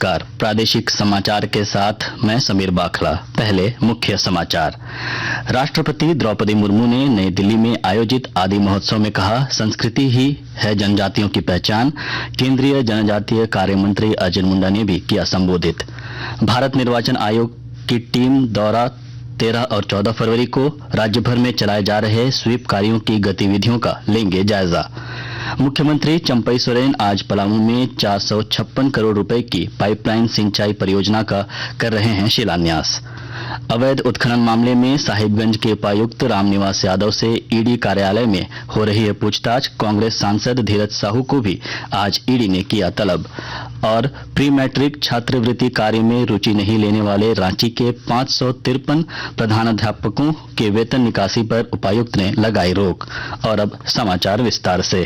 नमस्कार। प्रादेशिक समाचार के साथ मैं समीर बाखला। पहले मुख्य समाचार। राष्ट्रपति द्रौपदी मुर्मू ने नई दिल्ली में आयोजित आदि महोत्सव में कहा, संस्कृति ही है जनजातियों की पहचान। केंद्रीय जनजातीय कार्य मंत्री अर्जुन मुंडा ने भी किया संबोधित। भारत निर्वाचन आयोग की टीम दौरा 13 और 14 फरवरी को राज्य भर में चलाए जा रहे स्वीप कार्यों की गतिविधियों का लेंगे जायजा। मुख्यमंत्री चंपई सोरेन आज पलामू में 456 करोड़ रुपए की पाइपलाइन सिंचाई परियोजना का कर रहे हैं शिलान्यास। अवैध उत्खनन मामले में साहिबगंज के उपायुक्त रामनिवास यादव से ईडी कार्यालय में हो रही है पूछताछ। कांग्रेस सांसद धीरज साहू को भी आज ईडी ने किया तलब। और प्री मैट्रिक छात्रवृत्ति कार्य में रुचि नहीं लेने वाले रांची के 553 प्रधानाध्यापकों के वेतन निकासी पर उपायुक्त ने लगाई रोक। और अब समाचार विस्तार से।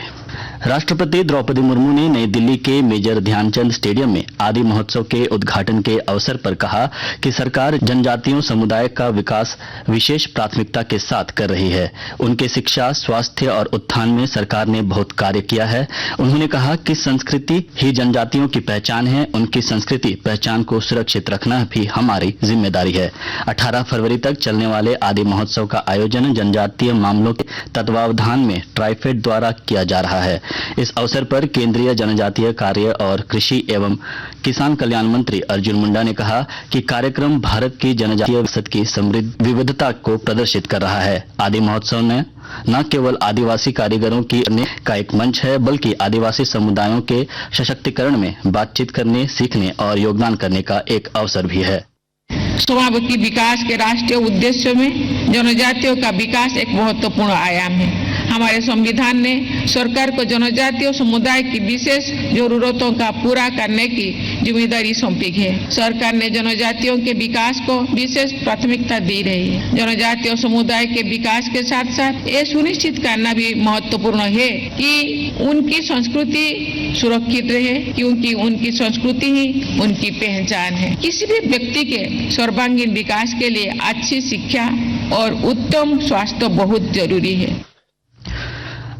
राष्ट्रपति द्रौपदी मुर्मू ने नई दिल्ली के मेजर ध्यानचंद स्टेडियम में आदि महोत्सव के उद्घाटन के अवसर पर कहा कि सरकार जनजातीय समुदाय का विकास विशेष प्राथमिकता के साथ कर रही है। उनके शिक्षा, स्वास्थ्य और उत्थान में सरकार ने बहुत कार्य किया है। उन्होंने कहा कि संस्कृति ही जनजातियों की पहचान है। उनकी संस्कृति पहचान को सुरक्षित रखना भी हमारी जिम्मेदारी है। 18 फरवरी तक चलने वाले आदि महोत्सव का आयोजन जनजातीय मामलों के तत्वावधान में ट्राइफेड द्वारा किया जा रहा है। इस अवसर पर केंद्रीय जनजातीय कार्य और कृषि एवं किसान कल्याण मंत्री अर्जुन मुंडा ने कहा कि कार्यक्रम भारत की जनजातीय विरासत की समृद्ध विविधता को प्रदर्शित कर रहा है। आदि महोत्सव ने न केवल आदिवासी कारीगरों की का एक मंच है, बल्कि आदिवासी समुदायों के सशक्तिकरण में बातचीत करने, सीखने और योगदान करने का एक अवसर भी है। समावेशी विकास के राष्ट्रीय उद्देश्यों में जनजातियों का विकास एक महत्वपूर्ण आयाम है। हमारे संविधान ने सरकार को जनजातीय समुदाय की विशेष जरूरतों का पूरा करने की जिम्मेदारी सौंपी है। सरकार ने जनजातियों के विकास को विशेष प्राथमिकता दी रही है। जनजातीय समुदाय के विकास के साथ साथ ये सुनिश्चित करना भी महत्वपूर्ण है कि उनकी संस्कृति सुरक्षित रहे, क्योंकि उनकी संस्कृति ही उनकी पहचान है। किसी भी व्यक्ति के सर्वांगीण विकास के लिए अच्छी शिक्षा और उत्तम स्वास्थ्य बहुत जरूरी है।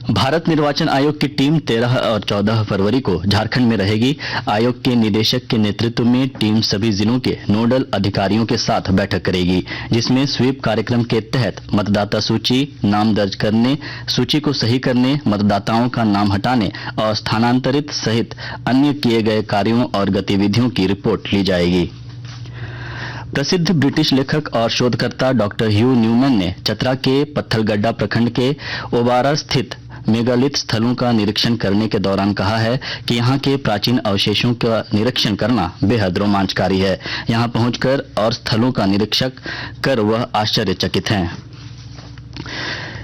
भारत निर्वाचन आयोग की टीम 13 और 14 फरवरी को झारखंड में रहेगी। आयोग के निदेशक के नेतृत्व में टीम सभी जिलों के नोडल अधिकारियों के साथ बैठक करेगी, जिसमें स्वीप कार्यक्रम के तहत मतदाता सूची, नाम दर्ज करने, सूची को सही करने, मतदाताओं का नाम हटाने और स्थानांतरित सहित अन्य किए गए कार्यों और गतिविधियों की रिपोर्ट ली जाएगी। प्रसिद्ध ब्रिटिश लेखक और शोधकर्ता डॉक्टर ह्यू न्यूमैन ने चतरा के पत्थलगड्डा प्रखंड के ओबारा स्थित मेगालिथ स्थलों का निरीक्षण करने के दौरान कहा है कि यहाँ के प्राचीन अवशेषों का निरीक्षण करना बेहद रोमांचकारी है। यहाँ पहुंचकर और स्थलों का निरीक्षण कर वह आश्चर्यचकित हैं।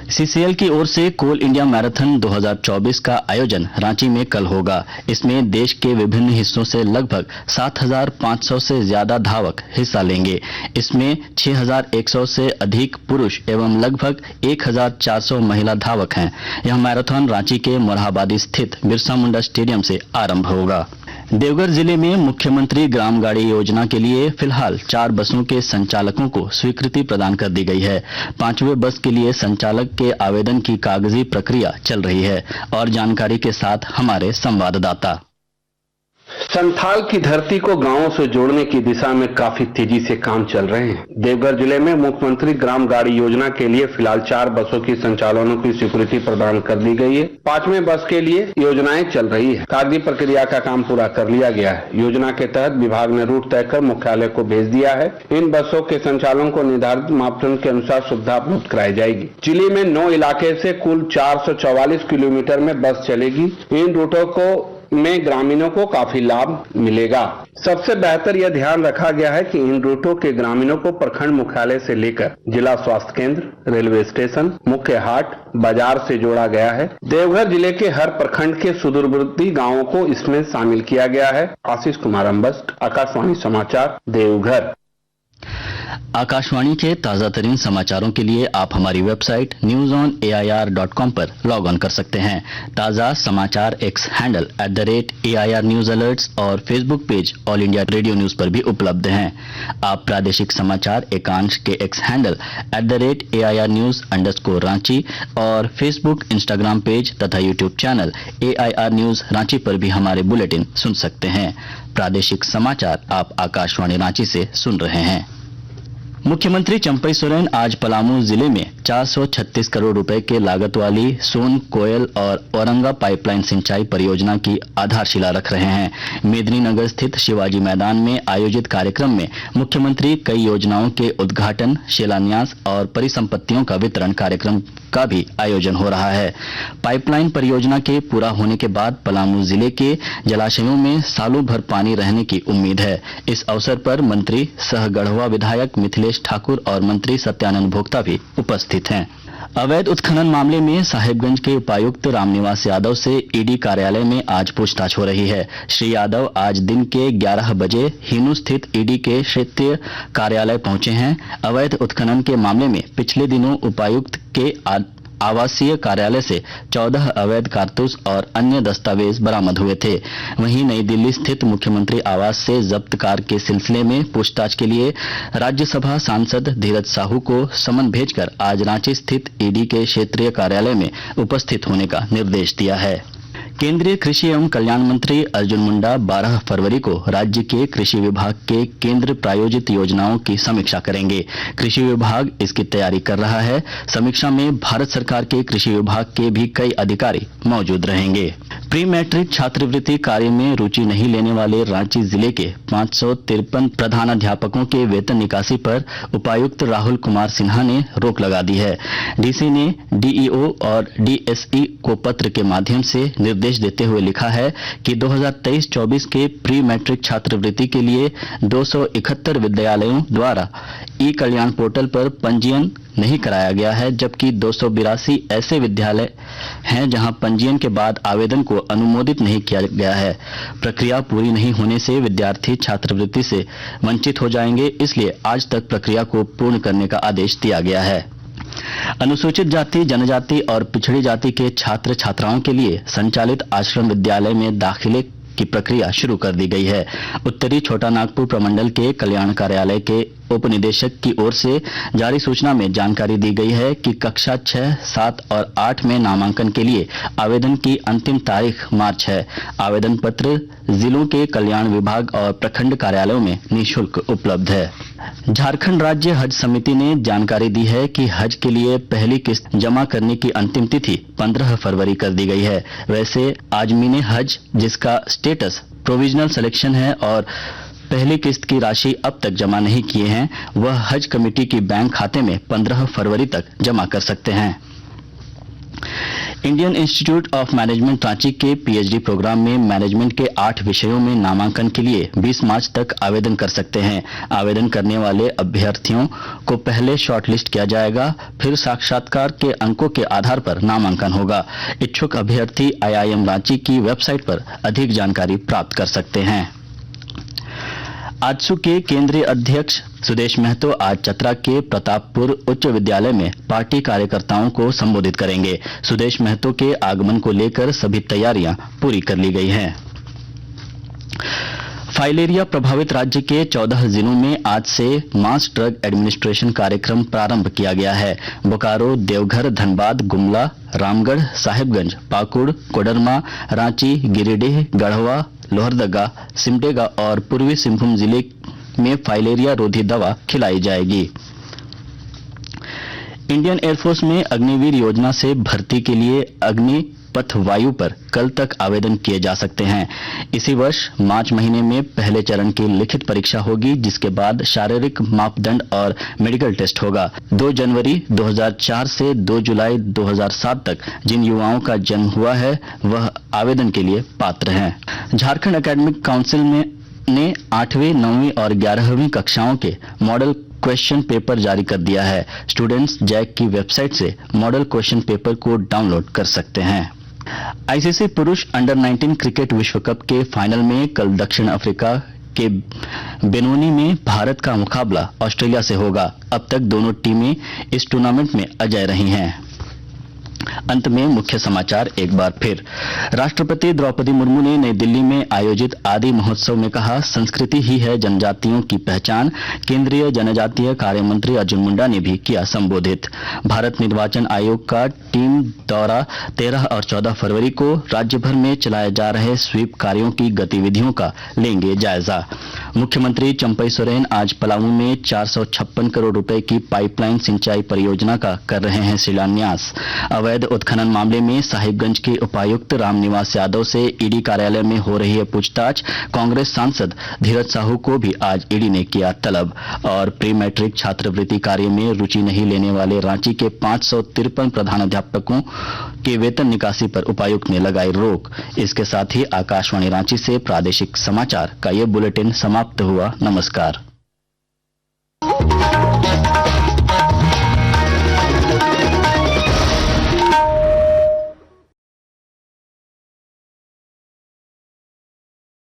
सीसीएल की ओर से कोल इंडिया मैराथन 2024 का आयोजन रांची में कल होगा। इसमें देश के विभिन्न हिस्सों से लगभग 7,500 से ज्यादा धावक हिस्सा लेंगे। इसमें 6,100 से अधिक पुरुष एवं लगभग 1,400 महिला धावक हैं। यह मैराथन रांची के मोरहाबादी स्थित बिरसा मुंडा स्टेडियम से आरंभ होगा। देवघर जिले में मुख्यमंत्री ग्राम गाड़ी योजना के लिए फिलहाल 4 बसों के संचालकों को स्वीकृति प्रदान कर दी गई है। 5वें बस के लिए संचालक के आवेदन की कागजी प्रक्रिया चल रही है। और जानकारी के साथ हमारे संवाददाता। संथाल की धरती को गांवों से जोड़ने की दिशा में काफी तेजी से काम चल रहे हैं। देवघर जिले में मुख्यमंत्री ग्राम गाड़ी योजना के लिए फिलहाल 4 बसों की संचालनों की स्वीकृति प्रदान कर दी गई है। 5वें बस के लिए योजनाएं चल रही है। कागजी प्रक्रिया का काम पूरा कर लिया गया है। योजना के तहत विभाग ने रूट तय कर मुख्यालय को भेज दिया है। इन बसों के संचालन को निर्धारित मापदंड के अनुसार सुविधा उपलब्ध कराई जाएगी। जिले में 9 इलाके से कुल 444 किलोमीटर में बस चलेगी। इन रूटों को में ग्रामीणों को काफी लाभ मिलेगा। सबसे बेहतर यह ध्यान रखा गया है कि इन रूटों के ग्रामीणों को प्रखंड मुख्यालय से लेकर जिला स्वास्थ्य केंद्र, रेलवे स्टेशन, मुख्य हाट, बाजार से जोड़ा गया है। देवघर जिले के हर प्रखंड के सुदूरवर्ती गांवों को इसमें शामिल किया गया है। आशीष कुमार अम्बस्ट, आकाशवाणी समाचार, देवघर। आकाशवाणी के ताजा तरीन समाचारों के लिए आप हमारी वेबसाइट newsonair.com पर लॉग ऑन कर सकते हैं। ताजा समाचार X handle @AIR news alerts और Facebook page All India Radio news पर भी उपलब्ध हैं। आप प्रादेशिक समाचार एकांश के X handle @AIR news _Ranchi और फेसबुक, इंस्टाग्राम पेज तथा YouTube channel AIR news Ranchi पर भी हमारे बुलेटिन सुन सकते हैं। प्रादेशिक समाचार आप आकाशवाणी रांची से सुन रहे हैं। मुख्यमंत्री चंपई सोरेन आज पलामू जिले में 436 करोड़ रुपए के लागत वाली सोन, कोयल और औरंगा पाइपलाइन सिंचाई परियोजना की आधारशिला रख रहे हैं। मेदिनीनगर स्थित शिवाजी मैदान में आयोजित कार्यक्रम में मुख्यमंत्री कई योजनाओं के उद्घाटन, शिलान्यास और परिसंपत्तियों का वितरण कार्यक्रम का भी आयोजन हो रहा है। पाइपलाइन परियोजना के पूरा होने के बाद पलामू जिले के जलाशयों में सालों भर पानी रहने की उम्मीद है। इस अवसर पर मंत्री सह गढ़वा विधायक मिथिलेश ठाकुर और मंत्री सत्यानंद भोक्ता भी उपस्थित हैं। अवैध उत्खनन मामले में साहिबगंज के उपायुक्त रामनिवास यादव से ईडी कार्यालय में आज पूछताछ हो रही है। श्री यादव आज दिन के 11 बजे हिनू स्थित ईडी के क्षेत्रीय कार्यालय पहुंचे हैं। अवैध उत्खनन के मामले में पिछले दिनों उपायुक्त के आवासीय कार्यालय से 14 अवैध कारतूस और अन्य दस्तावेज बरामद हुए थे। वहीं नई दिल्ली स्थित मुख्यमंत्री आवास से जब्त कार के सिलसिले में पूछताछ के लिए राज्यसभा सांसद धीरज साहू को समन भेजकर आज रांची स्थित ईडी के क्षेत्रीय कार्यालय में उपस्थित होने का निर्देश दिया है। केंद्रीय कृषि एवं कल्याण मंत्री अर्जुन मुंडा 12 फरवरी को राज्य के कृषि विभाग के केंद्र प्रायोजित योजनाओं की समीक्षा करेंगे। कृषि विभाग इसकी तैयारी कर रहा है। समीक्षा में भारत सरकार के कृषि विभाग के भी कई अधिकारी मौजूद रहेंगे। प्री मैट्रिक छात्रवृत्ति कार्य में रुचि नहीं लेने वाले रांची जिले के 553 प्रधानाध्यापकों के वेतन निकासी पर उपायुक्त राहुल कुमार सिन्हा ने रोक लगा दी है। डीसी ने डीईओ और डीएसई को पत्र के माध्यम से निर्देश देते हुए लिखा है कि 2023-24 के प्री मैट्रिक छात्रवृत्ति के लिए 271 विद्यालयों द्वारा ई कल्याण पोर्टल पर पंजीयन नहीं कराया गया है, जबकि 282 ऐसे विद्यालय हैं जहां पंजीयन के बाद आवेदन को अनुमोदित नहीं किया गया है। प्रक्रिया पूरी नहीं होने से विद्यार्थी छात्रवृत्ति से वंचित हो जाएंगे, इसलिए आज तक प्रक्रिया को पूर्ण करने का आदेश दिया गया है। अनुसूचित जाति, जनजाति और पिछड़ी जाति के छात्र छात्राओं के लिए संचालित आश्रम विद्यालय में दाखिले की प्रक्रिया शुरू कर दी गई है। उत्तरी छोटा नागपुर प्रमंडल के कल्याण कार्यालय के उप निदेशक की ओर से जारी सूचना में जानकारी दी गई है कि कक्षा 6, 7 और 8 में नामांकन के लिए आवेदन की अंतिम तारीख मार्च है। आवेदन पत्र जिलों के कल्याण विभाग और प्रखंड कार्यालयों में निःशुल्क उपलब्ध है। झारखंड राज्य हज समिति ने जानकारी दी है कि हज के लिए पहली किस्त जमा करने की अंतिम तिथि 15 फरवरी कर दी गई है। वैसे आजमीने हज, जिसका स्टेटस प्रोविजनल सिलेक्शन है और पहली किस्त की राशि अब तक जमा नहीं किए हैं, वह हज कमेटी की बैंक खाते में 15 फरवरी तक जमा कर सकते हैं। Indian institute of management Ranchi के पीएचडी प्रोग्राम में मैनेजमेंट के 8 विषयों में नामांकन के लिए 20 मार्च तक आवेदन कर सकते हैं। आवेदन करने वाले अभ्यर्थियों को पहले शॉर्टलिस्ट किया जाएगा, फिर साक्षात्कार के अंकों के आधार पर नामांकन होगा। इच्छुक अभ्यर्थी आईआईएम रांची की वेबसाइट पर अधिक जानकारी प्राप्त कर सकते हैं। आजसू के केंद्रीय अध्यक्ष सुदेश महतो आज चतरा के प्रतापपुर उच्च विद्यालय में पार्टी कार्यकर्ताओं को संबोधित करेंगे। सुदेश महतो के आगमन को लेकर सभी तैयारियां पूरी कर ली गई हैं। फाइलेरिया प्रभावित राज्य के 14 जिलों में आज से मास ड्रग एडमिनिस्ट्रेशन कार्यक्रम प्रारंभ किया गया है। बोकारो, देवघर, धनबाद, गुमला, रामगढ़, साहिबगंज, पाकुड़, कोडरमा, रांची, गिरिडीह, गढ़वा, लोहरदगा, सिमडेगा और पूर्वी सिंहभूम जिले में फाइलेरिया रोधी दवा खिलाई जाएगी। इंडियन एयरफोर्स में अग्निवीर योजना से भर्ती के लिए अग्निपथ वायु पर कल तक आवेदन किए जा सकते हैं। इसी वर्ष मार्च महीने में पहले चरण की लिखित परीक्षा होगी, जिसके बाद शारीरिक मापदंड और मेडिकल टेस्ट होगा। 2 जनवरी 2004 से 2 जुलाई 2007 तक जिन युवाओं का जन्म हुआ है वह आवेदन के लिए पात्र हैं। झारखंड एकेडमिक काउंसिल ने 8वीं, 9वीं और 11वीं कक्षाओं के मॉडल क्वेश्चन पेपर जारी कर दिया है। स्टूडेंट्स जैक की वेबसाइट से मॉडल क्वेश्चन पेपर को डाउनलोड कर सकते हैं। आईसीसी पुरुष अंडर 19 क्रिकेट विश्व कप के फाइनल में कल दक्षिण अफ्रीका के बेनोनी में भारत का मुकाबला ऑस्ट्रेलिया से होगा। अब तक दोनों टीमें इस टूर्नामेंट में अजेय रही हैं। अंत में मुख्य समाचार एक बार फिर। राष्ट्रपति द्रौपदी मुर्मू ने नई दिल्ली में आयोजित आदि महोत्सव में कहा, संस्कृति ही है जनजातियों की पहचान। केंद्रीय जनजातीय कार्य मंत्री अर्जुन मुंडा ने भी किया संबोधित। भारत निर्वाचन आयोग का टीम दौरा 13 और 14 फरवरी को राज्य भर में चलाए जा रहे स्वीप कार्यों की गतिविधियों का लेंगे जायजा। मुख्यमंत्री चंपई सोरेन आज पलामू में 456 करोड़ रुपए की पाइपलाइन सिंचाई परियोजना का कर रहे हैं शिलान्यास। अवैध उत्खनन मामले में साहिबगंज के उपायुक्त रामनिवास यादव से ईडी कार्यालय में हो रही है पूछताछ। कांग्रेस सांसद धीरज साहू को भी आज ईडी ने किया तलब। और प्री मैट्रिक छात्रवृत्ति कार्य में रुचि नहीं लेने वाले रांची के 553 प्रधानाध्यापकों के वेतन निकासी पर उपायुक्त ने लगाई रोक। इसके साथ ही आकाशवाणी रांची से प्रादेशिक समाचार का ये बुलेटिन समाप्त हुआ। नमस्कार।